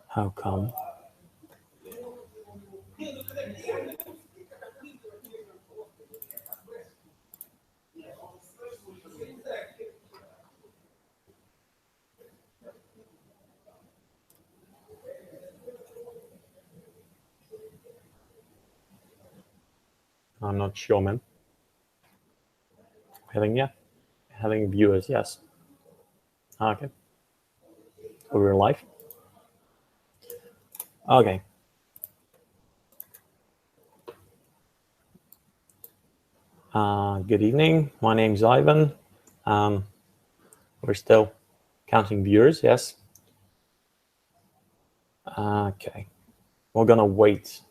How come? I'm not sure, man. Having viewers, yes. Okay. We're live. Okay. Good evening. My name's Ivan. We're still counting viewers, yes. Okay. We're gonna wait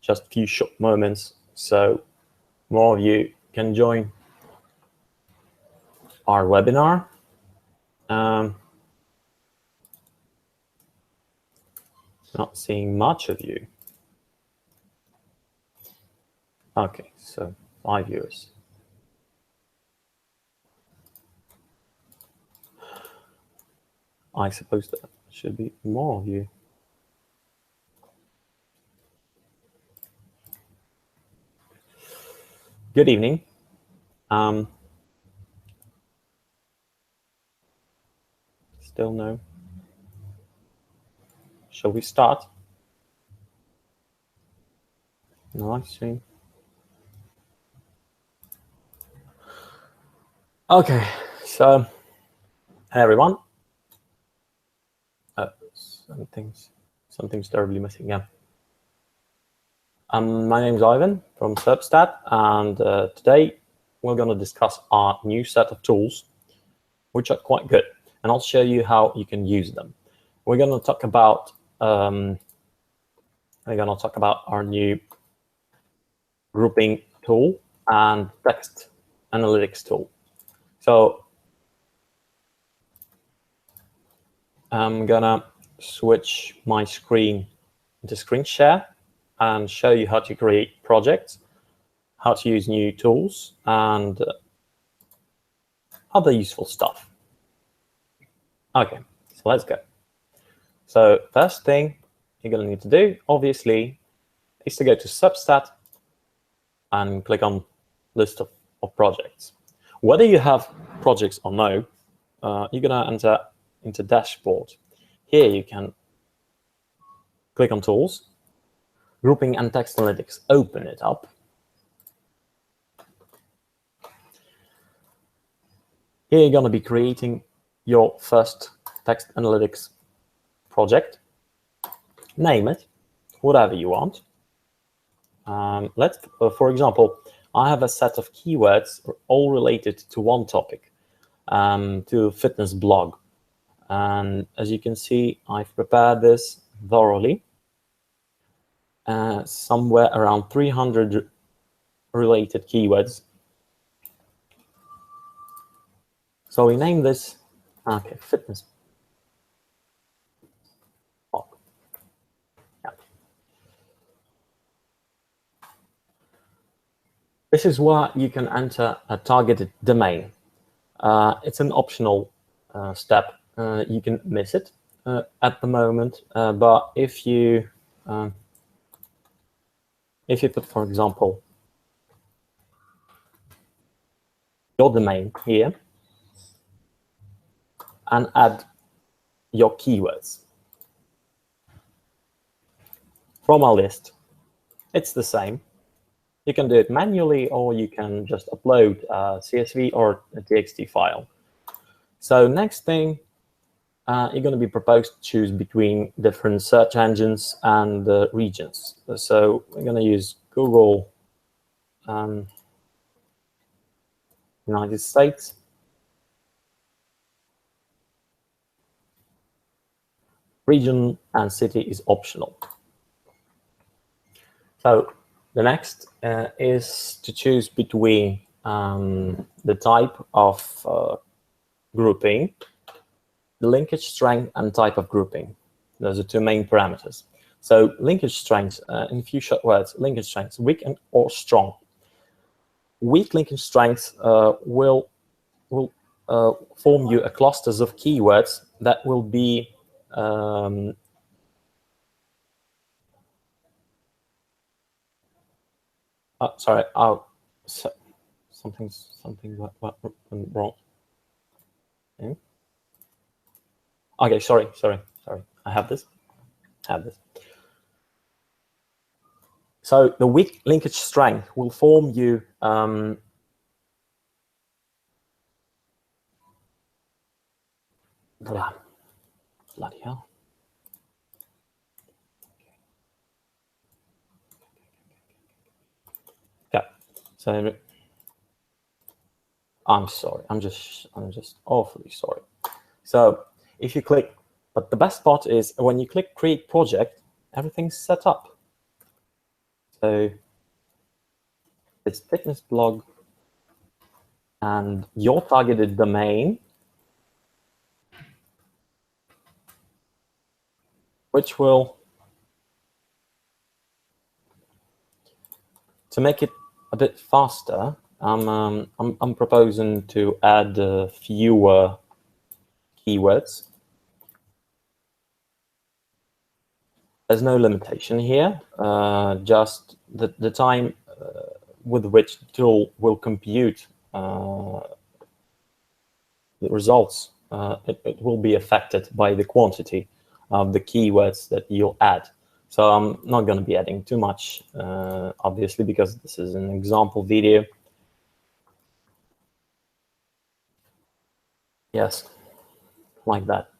just a few short moments so more of you can join our webinar. Not seeing much of you. Okay, so 5 viewers. I suppose that should be more of you. Good evening. Still no. Shall we start? No live stream. Okay, so hey everyone. Something's terribly missing. Yeah. My name's Ivan from Serpstat, and today we're going to discuss our new set of tools, which are quite good, and I'll show you how you can use them. We're going to talk about our new grouping tool and text analytics tool. So I'm gonna switch my screen into screen share and show you how to create projects, how to use new tools, and other useful stuff. Okay, so let's go. So first thing you're going to need to do, obviously, is to go to Serpstat and click on list of projects. Whether you have projects or no, you're going to enter into dashboard. Here you can click on tools, grouping and text analytics, open it up. Here you're going to be creating your first text analytics project. Name it, whatever you want. For example, I have a set of keywords all related to one topic, to fitness blog. And as you can see, I've prepared this thoroughly. Somewhere around 300 related keywords. So we name this, okay, fitness blog. Yeah. This is where you can enter a targeted domain. It's an optional step. You can miss it at the moment, but if you put, for example, your domain here and add your keywords from our list, it's the same. You can do it manually, or you can just upload a CSV or a TXT file. So next thing, you're going to be proposed to choose between different search engines and regions. So we're going to use Google, United States. Region and city is optional. So the next is to choose between the type of grouping, the linkage strength, and type of grouping. Those are two main parameters. So linkage strength, in a few short words, linkage strength, weak or strong. weak linkage strengths will form you a clusters of keywords that will be sorry. Something went wrong. Okay, sorry. I have this. So the weak linkage strength will form you bloody hell. Yeah. So I'm sorry. I'm just awfully sorry. So if you click, but the best part is when you click create project, everything's set up. So it's fitness blog and your targeted domain, which will, to make it a bit faster, I'm proposing to add fewer keywords. There's no limitation here, just the time with which the tool will compute the results. It will be affected by the quantity of the keywords that you'll add. So I'm not going to be adding too much, obviously, because this is an example video. Yes, like that.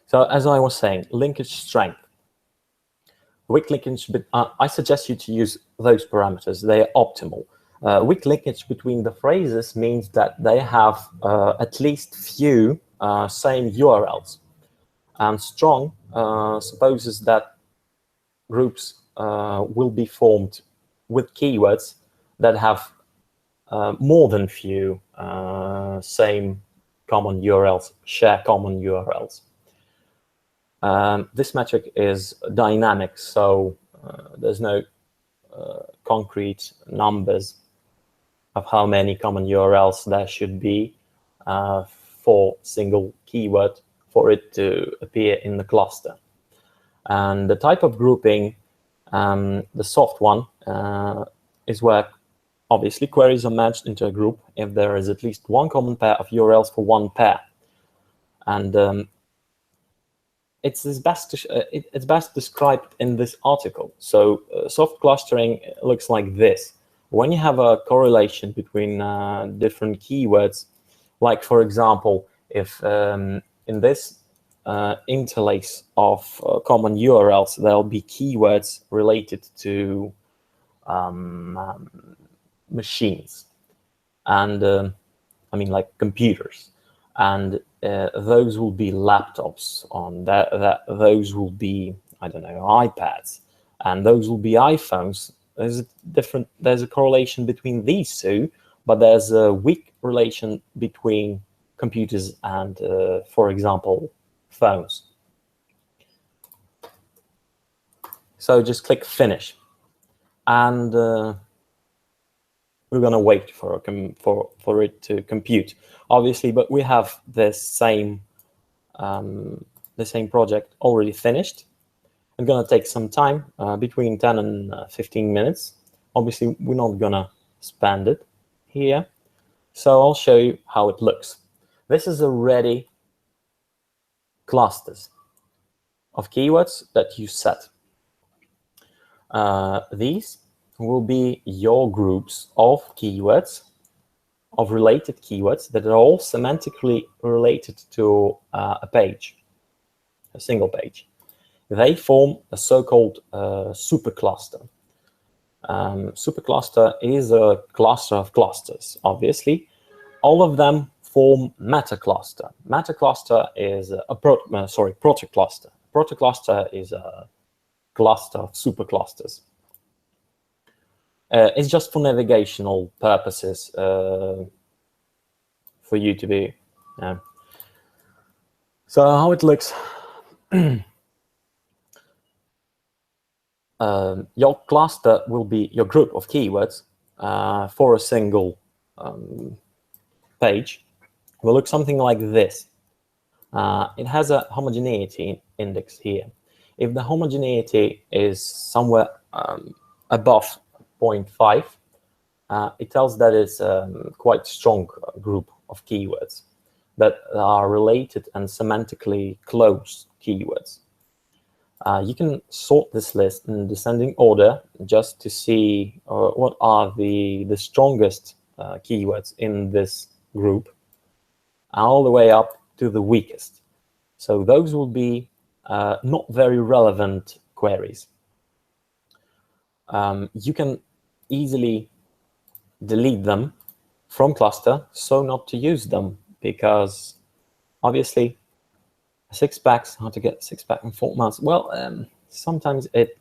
So as I was saying, linkage strength. Weak linkage, I suggest you to use those parameters. They are optimal. Weak linkage between the phrases means that they have at least few same URLs. And strong supposes that groups will be formed with keywords that have more than few same common URLs, share common URLs. This metric is dynamic, so there's no concrete numbers of how many common URLs there should be for single keyword for it to appear in the cluster. And the type of grouping, the soft one, is where obviously queries are merged into a group if there is at least one common pair of URLs for one pair. And it's best described in this article. So soft clustering looks like this. When you have a correlation between different keywords, like for example, if in this interlace of common URLs, there'll be keywords related to machines, and I mean like computers, and those will be laptops on that. Those will be, I don't know, iPads, and those will be iPhones. There's a correlation between these two, but there's a weak relation between computers and, for example, phones. So just click finish, and we're gonna wait for it to compute, obviously. But we have the same project already finished. It's gonna take some time, between 10 and 15 minutes. Obviously, we're not gonna spend it here, so I'll show you how it looks. This is already clusters of keywords that you set. These will be your groups of keywords, of related keywords that are all semantically related to a page, a single page. They form a so-called supercluster. Supercluster is a cluster of clusters, obviously. All of them form metacluster. Metacluster is a protocluster. Protocluster is a cluster of superclusters. It's just for navigational purposes, for you to be. So how it looks. Your cluster will be your group of keywords for a single page will look something like this. It has a homogeneity index here. If the homogeneity is somewhere above 0.5, it tells that it's quite strong group of keywords that are related and semantically close keywords. You can sort this list in descending order just to see what are the strongest keywords in this group, all the way up to the weakest. So those will be not very relevant queries. You can easily delete them from cluster so not to use them, because obviously 6 packs, how to get 6 pack in 4 months. Well, sometimes it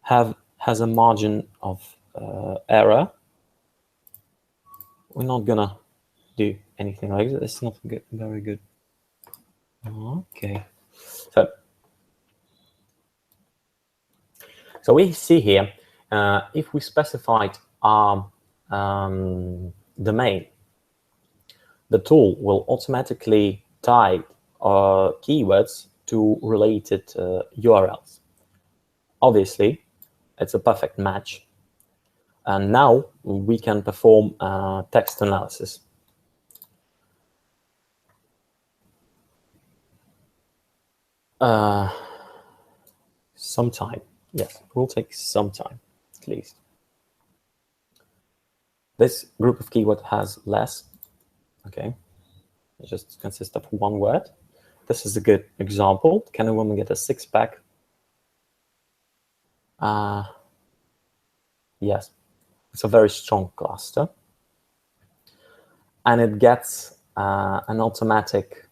has a margin of error. We're not gonna do anything like that. It's not good, very good. Okay, so we see here, if we specified our domain, the tool will automatically tie keywords to related URLs. Obviously, it's a perfect match. And now we can perform text analysis. Some time. Yes, it will take some time, at least. This group of keyword has less. Okay, it just consists of one word. This is a good example. Can a woman get a 6 pack? Yes, it's a very strong cluster. And it gets an automatic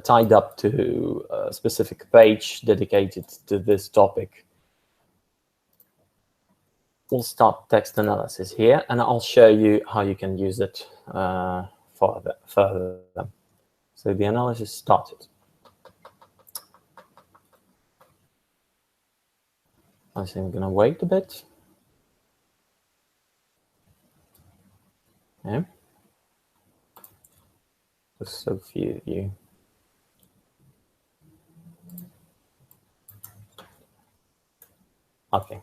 tied up to a specific page dedicated to this topic. We'll start text analysis here, and I'll show you how you can use it further. So the analysis started. I think I'm going to wait a bit. Okay. There's so few of you. Okay.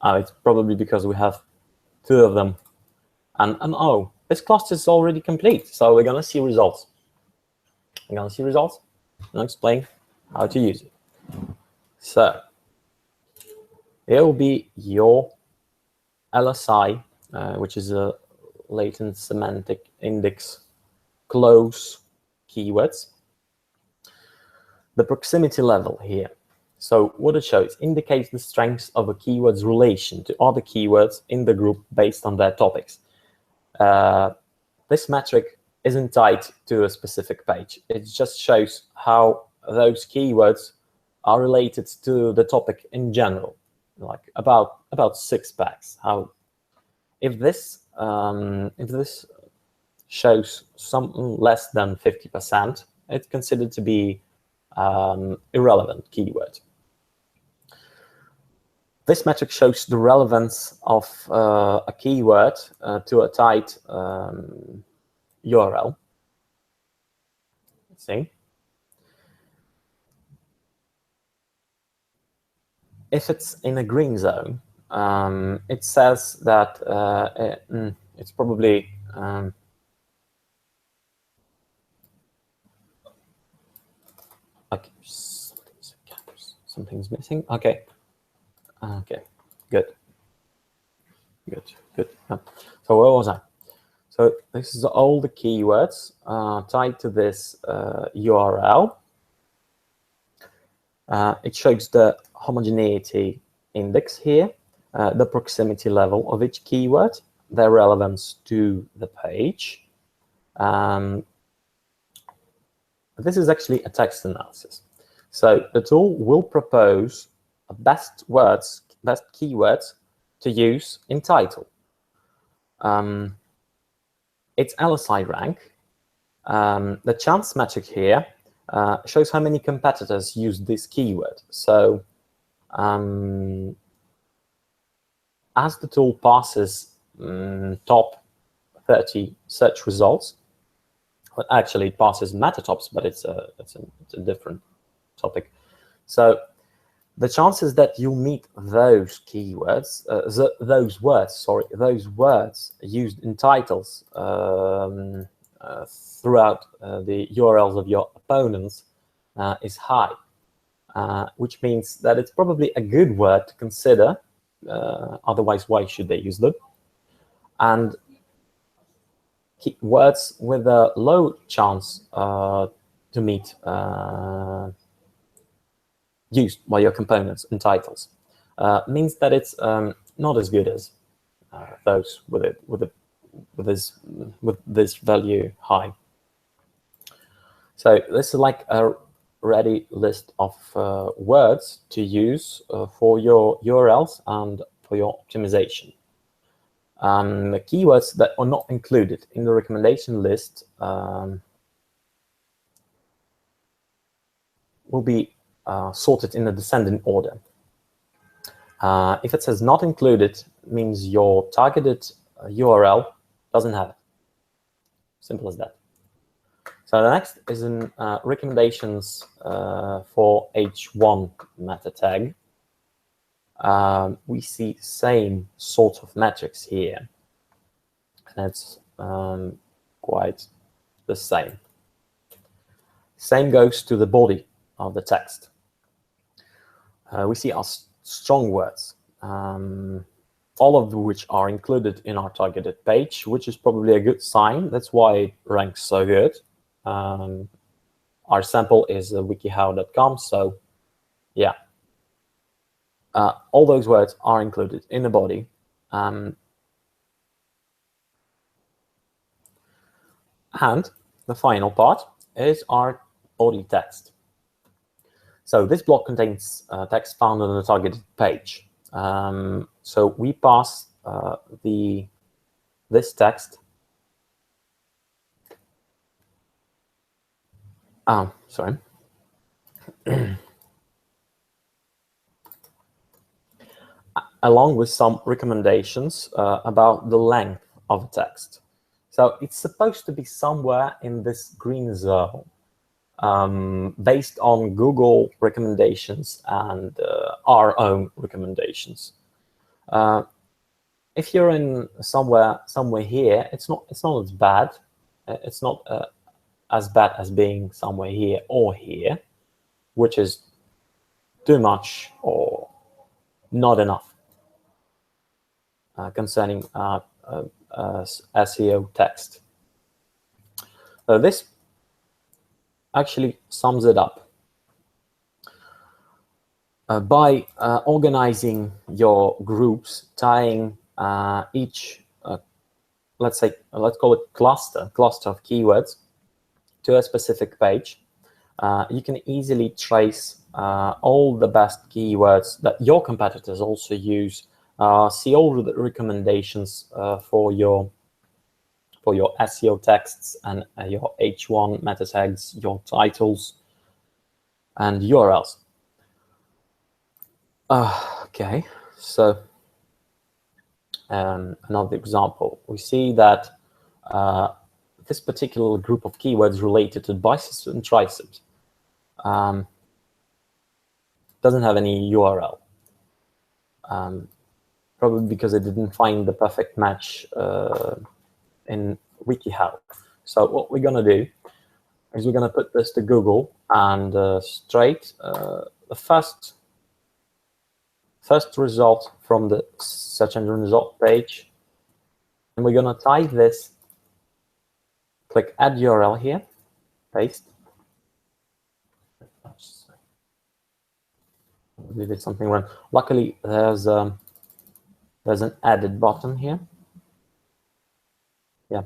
It's probably because we have 2 of them. And oh, this cluster is already complete. So we're going to see results. We're going to see results and I'll explain how to use it. So here will be your LSI, which is a latent semantic index close keywords. The proximity level here. So what it shows indicates the strength of a keyword's relation to other keywords in the group based on their topics. This metric isn't tied to a specific page. It just shows how those keywords are related to the topic in general, like about 6 packs. How if this shows something less than 50%, it's considered to be irrelevant keyword. This metric shows the relevance of a keyword to a tied URL. Let's see. If it's in a green zone, it says that it's probably okay. Something's missing. Okay. Okay. Good. So where was I? So this is all the keywords tied to this URL. It shows the homogeneity index here, the proximity level of each keyword, their relevance to the page. This is actually a text analysis. So the tool will propose best keywords to use in title. Its LSI rank. The chance metric here shows how many competitors use this keyword. So as the tool passes top 30 search results, well, actually it passes meta tops, but it's a different topic. So the chances that you meet those keywords, those words used in titles throughout the URLs of your opponents is high, which means that it's probably a good word to consider. Otherwise, why should they use them? And words with a low chance to meet used by your components and titles means that it's not as good as those with this value high. So this is like a ready list of words to use for your URLs and for your optimization. The keywords that are not included in the recommendation list will be sorted in a descending order. If it says not included, it means your targeted URL doesn't have it. Simple as that. So the next is in recommendations for H1 meta tag. We see same sort of metrics here, and it's quite the same. Same goes to the body of the text. We see our strong words, all of which are included in our targeted page, which is probably a good sign. That's why it ranks so good. Our sample is wikihow.com, so yeah. All those words are included in the body. And the final part is our body text. So this block contains text found on the targeted page. So we pass this text. Sorry. Along with some recommendations about the length of the text. So it's supposed to be somewhere in this green zone, based on Google recommendations and our own recommendations. If you're in somewhere here, it's not as bad. It's not as bad as being somewhere here or here, which is too much or not enough concerning SEO text. So this actually sums it up. By organizing your groups, tying each, let's call it cluster of keywords to a specific page, you can easily trace all the best keywords that your competitors also use, see all the recommendations for your SEO texts and your H1 meta tags, your titles, and URLs. Okay, so another example. We see that this particular group of keywords related to biceps and triceps doesn't have any URL. Probably because it didn't find the perfect match in WikiHow. So what we're going to do is we're going to put this to Google and straight the first result from the search engine result page, and we're going to type this. Click add URL here, paste. We did something wrong. Luckily, there's an added button here. Yeah.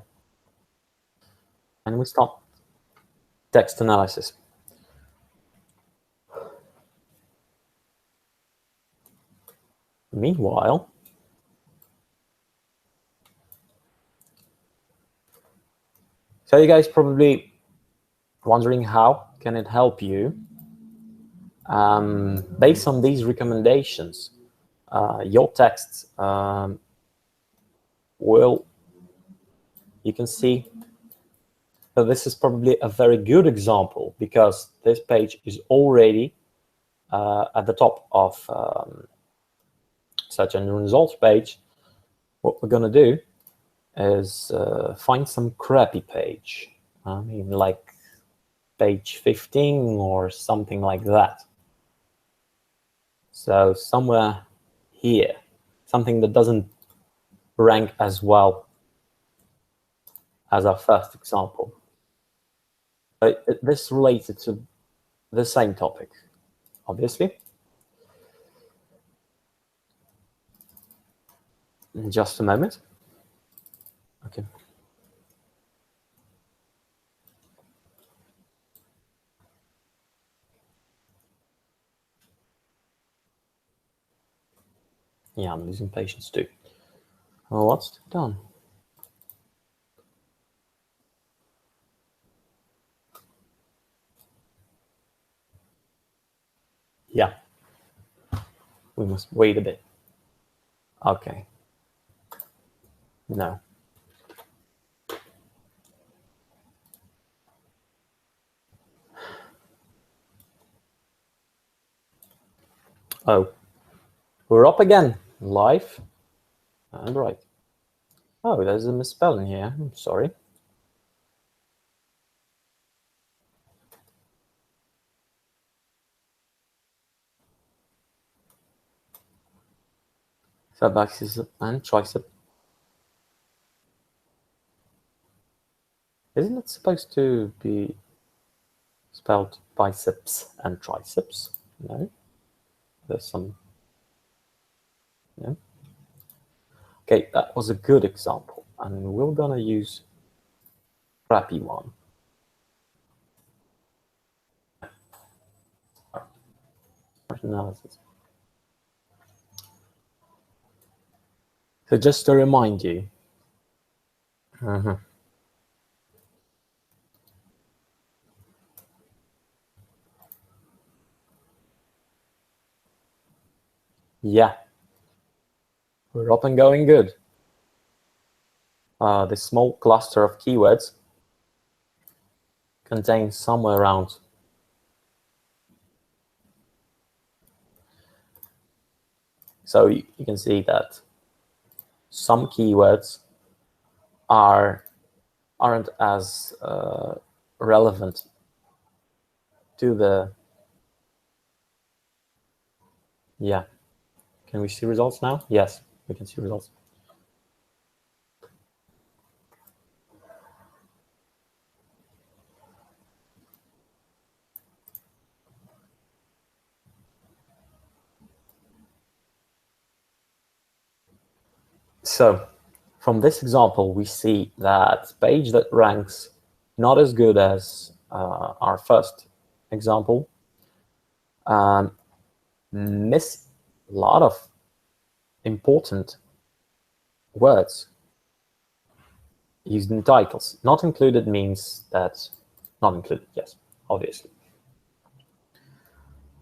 And we start text analysis. Meanwhile, so you guys probably wondering how can it help you. Based on these recommendations, your text will, you can see that this is probably a very good example, because this page is already at the top of search engine results page. What we're going to do is find some crappy page. I mean, like page 15 or something like that. So somewhere here, something that doesn't rank as well as our first example. This is related to the same topic, obviously. In just a moment. Okay. Yeah, I'm losing patience too. Well, what's done? Yeah. We must wait a bit. Okay. No. Oh, we're up again. Live and right. Oh, there's a misspelling here. I'm sorry. Subaxis and tricep. Isn't it supposed to be spelled biceps and triceps? No. There's some. No. Okay, that was a good example, and we're gonna use crappy one. Analysis. So just to remind you, yeah, we're up and going good. This small cluster of keywords contains somewhere around so you can see that some keywords aren't as relevant to the, yeah. Can we see results now? Yes, we can see results. So from this example, we see that page that ranks not as good as our first example miss a lot of important words used in titles. Not included means that not included, yes, obviously.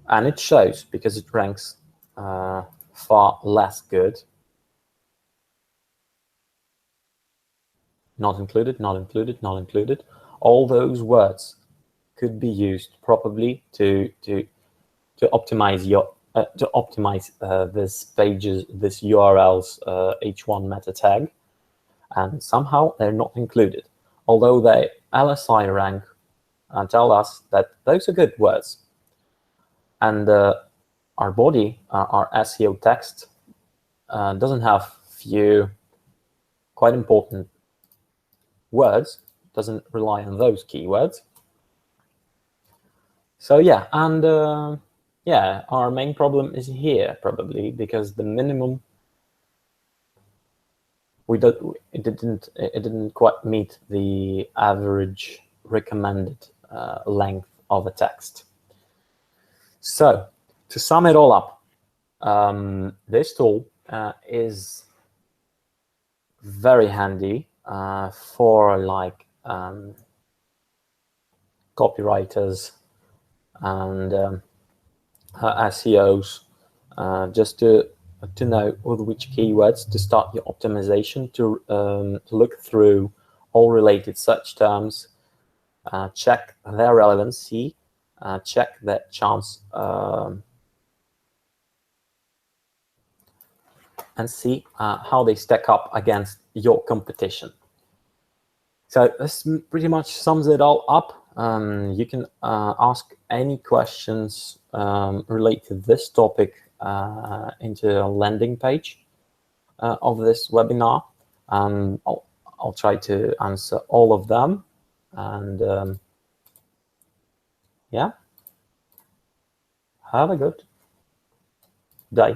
And it shows because it ranks far less good. Not included, not included, not included. All those words could be used properly to optimize your this page's, this URL's h1 meta tag, and somehow they're not included, although they LSI rank and tell us that those are good words. And our body, our SEO text, doesn't have few quite important words, doesn't rely on those keywords. So yeah, and yeah, our main problem is here probably because the minimum it didn't quite meet the average recommended length of a text. So to sum it all up, this tool is very handy for like copywriters and SEOs, just to to know with which keywords to start your optimization, to look through all related search terms, check their relevancy, check their chance, and see how they stack up against your competition. So this pretty much sums it all up. You can ask any questions related to this topic into a landing page of this webinar. I'll try to answer all of them. And yeah, have a good day.